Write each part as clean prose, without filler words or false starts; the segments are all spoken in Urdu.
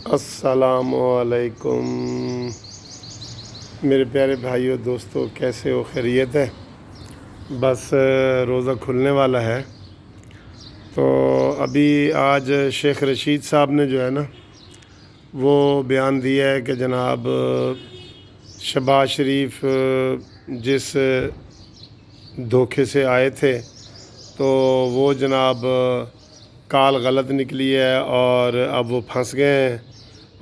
السلام علیکم میرے پیارے بھائیوں دوستوں، کیسے ہو؟ خیریت ہے؟ بس روزہ کھلنے والا ہے، تو ابھی آج شیخ رشید صاحب نے جو ہے نا وہ بیان دیا ہے کہ جناب شہباز شریف جس دھوکے سے آئے تھے تو وہ جناب کال غلط نکلی ہے اور اب وہ پھنس گئے ہیں،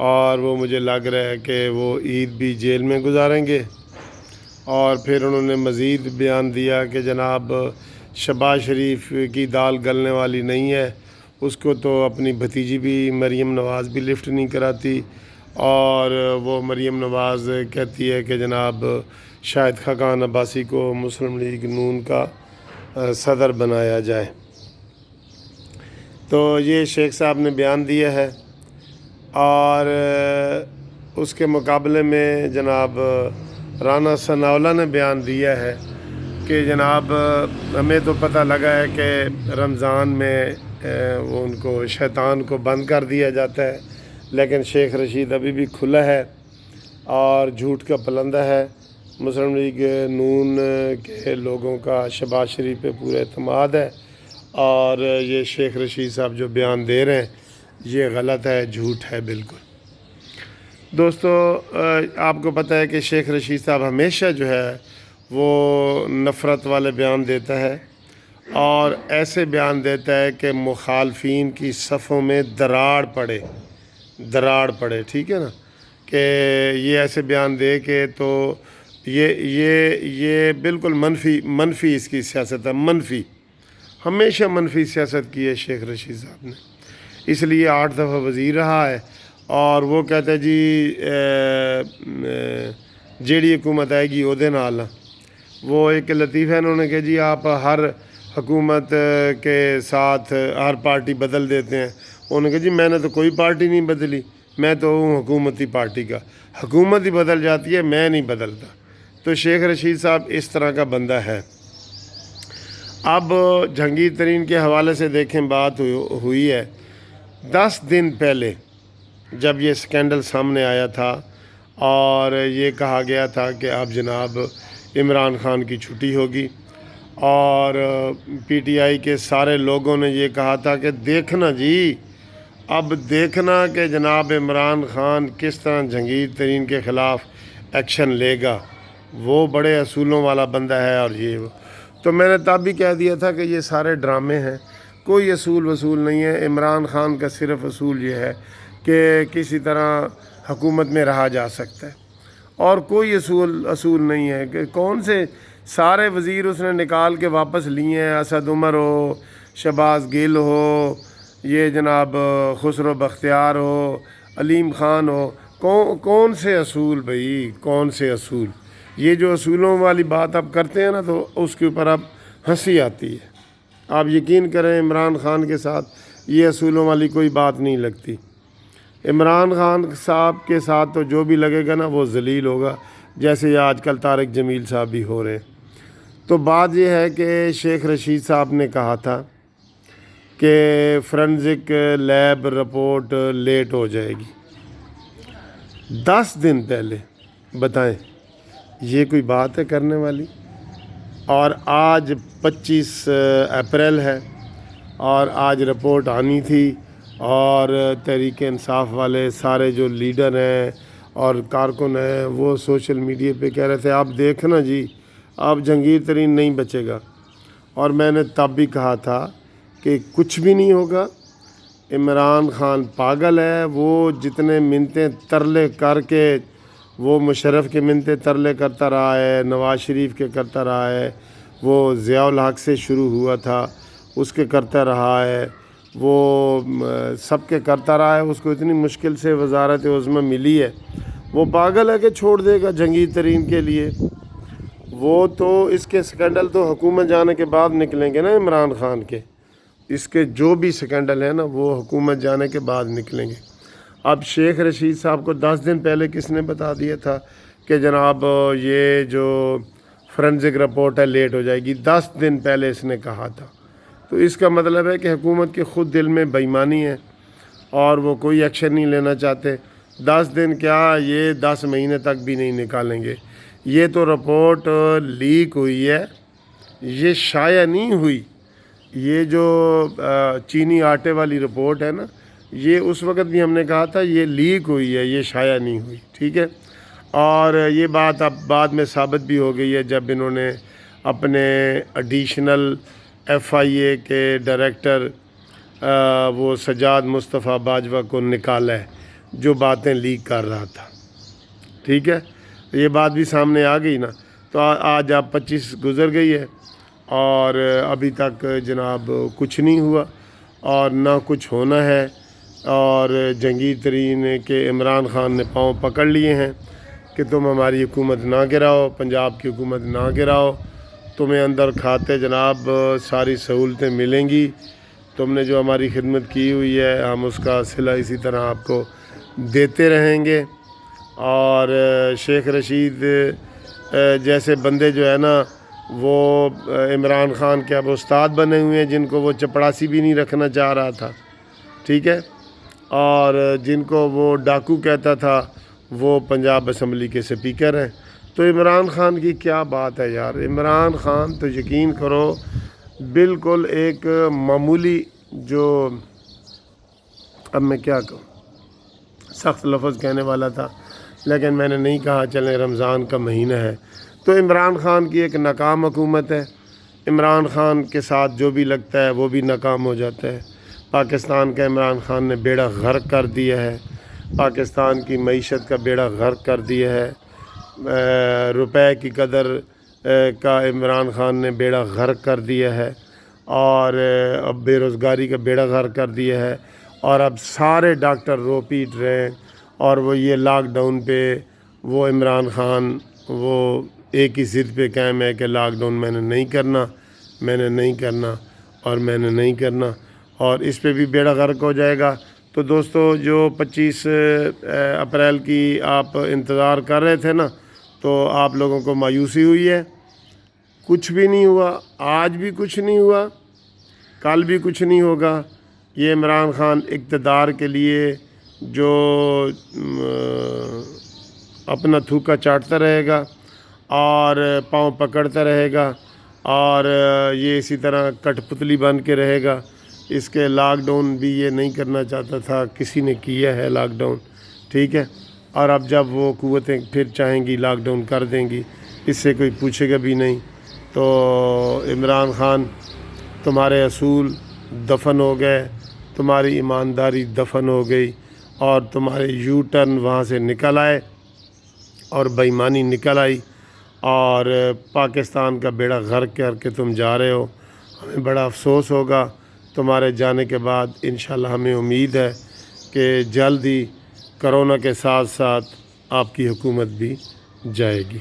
اور وہ مجھے لگ رہا ہے کہ وہ عید بھی جیل میں گزاریں گے۔ اور پھر انہوں نے مزید بیان دیا کہ جناب شہباز شریف کی دال گلنے والی نہیں ہے، اس کو تو اپنی بھتیجی بھی مریم نواز بھی لفٹ نہیں کراتی، اور وہ مریم نواز کہتی ہے کہ جناب شاہد خاقان عباسی کو مسلم لیگ نون کا صدر بنایا جائے۔ تو یہ شیخ صاحب نے بیان دیا ہے، اور اس کے مقابلے میں جناب رانا ثناءاللہ نے بیان دیا ہے کہ جناب ہمیں تو پتہ لگا ہے کہ رمضان میں وہ ان کو شیطان کو بند کر دیا جاتا ہے، لیکن شیخ رشید ابھی بھی کھلا ہے اور جھوٹ کا پلندہ ہے۔ مسلم لیگ نون کے لوگوں کا شہباز شریف پہ پورا اعتماد ہے، اور یہ شیخ رشید صاحب جو بیان دے رہے ہیں یہ غلط ہے، جھوٹ ہے بالکل۔ دوستو، آپ کو پتہ ہے کہ شیخ رشید صاحب ہمیشہ جو ہے وہ نفرت والے بیان دیتا ہے، اور ایسے بیان دیتا ہے کہ مخالفین کی صفوں میں دراڑ پڑے، ٹھیک ہے نا، کہ یہ ایسے بیان دے کہ تو یہ بالکل منفی اس کی سیاست ہے، ہمیشہ منفی سیاست کی ہے شیخ رشید صاحب نے، اس لیے 8 دفعہ وزیر رہا ہے۔ اور وہ کہتا ہے جی جیڑی حکومت آئے گی وہ نال، وہ ایک لطیفہ انہوں نے کہ جی آپ ہر حکومت کے ساتھ ہر پارٹی بدل دیتے ہیں۔ انہوں نے کہا جی میں نے تو کوئی پارٹی نہیں بدلی، میں تو ہوں حکومتی پارٹی کا، حکومت ہی بدل جاتی ہے، میں نہیں بدلتا۔ تو شیخ رشید صاحب اس طرح کا بندہ ہے۔ اب جہانگیر ترین کے حوالے سے دیکھیں، بات ہوئی ہے 10 دن پہلے جب یہ سکینڈل سامنے آیا تھا، اور یہ کہا گیا تھا کہ اب جناب عمران خان کی چھٹی ہوگی، اور پی ٹی آئی کے سارے لوگوں نے یہ کہا تھا کہ دیکھنا جی، اب دیکھنا کہ جناب عمران خان کس طرح جہانگیر ترین کے خلاف ایکشن لے گا، وہ بڑے اصولوں والا بندہ ہے، اور یہ وہ۔ تو میں نے تب بھی کہہ دیا تھا کہ یہ سارے ڈرامے ہیں، کوئی وصول نہیں ہے۔ عمران خان کا صرف اصول یہ ہے کہ کسی طرح حکومت میں رہا جا سکتا ہے، اور کوئی اصول نہیں ہے کہ کون سے سارے وزیر اس نے نکال کے واپس لیے ہیں، اسد عمر ہو، شہباز گل ہو، یہ جناب خسرو بختیار ہو، علیم خان ہو، کون سے اصول بھائی، کون سے اصول؟ یہ جو اصولوں والی بات آپ کرتے ہیں نا، تو اس کے اوپر اب ہنسی آتی ہے۔ آپ یقین کریں عمران خان کے ساتھ یہ اصولوں والی کوئی بات نہیں لگتی۔ عمران خان صاحب کے ساتھ تو جو بھی لگے گا نا وہ ذلیل ہوگا، جیسے یہ آج کل طارق جمیل صاحب بھی ہو رہے ہیں۔ تو بات یہ ہے کہ شیخ رشید صاحب نے کہا تھا کہ فرنزک لیب رپورٹ لیٹ ہو جائے گی 10 دن پہلے، بتائیں یہ کوئی بات ہے کرنے والی؟ اور آج 25 اپریل ہے، اور آج رپورٹ آنی تھی، اور تحریک انصاف والے سارے جو لیڈر ہیں اور کارکن ہیں وہ سوشل میڈیا پہ کہہ رہے تھے آپ دیکھنا جی، اب جہانگیر ترین نہیں بچے گا۔ اور میں نے تب بھی کہا تھا کہ کچھ بھی نہیں ہوگا، عمران خان پاگل ہے، وہ جتنے منتیں ترلے کر کے، وہ مشرف کے منتیں ترلے کرتا رہا ہے، نواز شریف کے کرتا رہا ہے، وہ ضیاء الحق سے شروع ہوا تھا اس کے کرتا رہا ہے، وہ سب کے کرتا رہا ہے، اس کو اتنی مشکل سے وزارت عظمیٰ ملی ہے، وہ پاگل ہے کہ چھوڑ دے گا جہانگیر ترین کے لیے؟ وہ تو اس کے سکینڈل تو حکومت جانے کے بعد نکلیں گے نا، عمران خان کے اس کے جو بھی سکینڈل ہیں نا وہ حکومت جانے کے بعد نکلیں گے۔ اب شیخ رشید صاحب کو 10 دن پہلے کس نے بتا دیا تھا کہ جناب یہ جو فرنزک رپورٹ ہے لیٹ ہو جائے گی؟ 10 دن پہلے اس نے کہا تھا۔ تو اس کا مطلب ہے کہ حکومت کے خود دل میں بے ایمانی ہے، اور وہ کوئی ایکشن نہیں لینا چاہتے. 10 دن کیا، یہ 10 مہینے تک بھی نہیں نکالیں گے. یہ تو رپورٹ لیک ہوئی ہے، یہ شائع نہیں ہوئی. یہ جو چینی آٹے والی رپورٹ ہے نا، یہ اس وقت بھی ہم نے کہا تھا یہ لیک ہوئی ہے، یہ شائع نہیں ہوئی. ٹھیک ہے. اور یہ بات اب بعد میں ثابت بھی ہو گئی ہے جب انہوں نے اپنے ایڈیشنل FIA کے ڈائریکٹر وہ سجاد مصطفیٰ باجوہ کو نکالا ہے جو باتیں لیک کر رہا تھا. ٹھیک ہے. یہ بات بھی سامنے آ گئی نا. تو آج آپ 25 گزر گئی ہے اور ابھی تک جناب کچھ نہیں ہوا اور نہ کچھ ہونا ہے. اور جنگی ترین کے عمران خان نے پاؤں پکڑ لیے ہیں کہ تم ہماری حکومت نہ گراؤ، پنجاب کی حکومت نہ گراؤ. تمہیں اندر کھاتے جناب ساری سہولتیں ملیں گی. تم نے جو ہماری خدمت کی ہوئی ہے ہم اس کا صلہ اسی طرح آپ کو دیتے رہیں گے. اور شیخ رشید جیسے بندے جو ہے نا وہ عمران خان کے اب استاد بنے ہوئے ہیں، جن کو وہ چپڑاسی بھی نہیں رکھنا چاہ رہا تھا. ٹھیک ہے. اور جن کو وہ ڈاکو کہتا تھا وہ پنجاب اسمبلی کے سپیکر ہیں. تو عمران خان کی کیا بات ہے یار. عمران خان تو یقین کرو بالکل ایک معمولی، جو اب میں کیا کہوں، سخت لفظ کہنے والا تھا لیکن میں نے نہیں کہا، چلیں رمضان کا مہینہ ہے. تو عمران خان کی ایک ناکام حکومت ہے. عمران خان کے ساتھ جو بھی لگتا ہے وہ بھی ناکام ہو جاتا ہے. پاکستان کا عمران خان نے بیڑا غرق کر دیا ہے. پاکستان کی معیشت کا بیڑا غرق کر دیا ہے. روپے کی قدر کا عمران خان نے بیڑا غرق کر دیا ہے. اور اب بے روزگاری کا بیڑا غرق کر دیا ہے. اور اب سارے ڈاکٹر رو پیٹ رہے ہیں. اور وہ یہ لاک ڈاؤن پہ وہ عمران خان وہ ایک ہی ضد پہ قائم ہے کہ لاک ڈاؤن میں نے نہیں کرنا، میں نے نہیں کرنا اور میں نے نہیں کرنا. اور اس پہ بھی بیڑا غرق ہو جائے گا. تو دوستو جو 25 اپریل کی آپ انتظار کر رہے تھے نا، تو آپ لوگوں کو مایوسی ہوئی ہے. کچھ بھی نہیں ہوا، آج بھی کچھ نہیں ہوا، کل بھی کچھ نہیں ہوگا. یہ عمران خان اقتدار کے لیے جو اپنا تھوکا چاٹتا رہے گا اور پاؤں پکڑتا رہے گا اور یہ اسی طرح کٹ پتلی بن کے رہے گا. اس کے لاک ڈاؤن بھی یہ نہیں کرنا چاہتا تھا، کسی نے کیا ہے لاک ڈاؤن. ٹھیک ہے. اور اب جب وہ قوتیں پھر چاہیں گی لاک ڈاؤن کر دیں گی، اس سے کوئی پوچھے گا بھی نہیں. تو عمران خان تمہارے اصول دفن ہو گئے، تمہاری ایمانداری دفن ہو گئی اور تمہارے یو ٹرن وہاں سے نکل آئے اور بے ایمانی نکل آئی اور پاکستان کا بیڑا غرق کر کے تم جا رہے ہو. ہمیں بڑا افسوس ہوگا تمہارے جانے کے بعد. انشاءاللہ ہمیں امید ہے کہ جلد ہی کرونا کے ساتھ ساتھ آپ کی حکومت بھی جائے گی.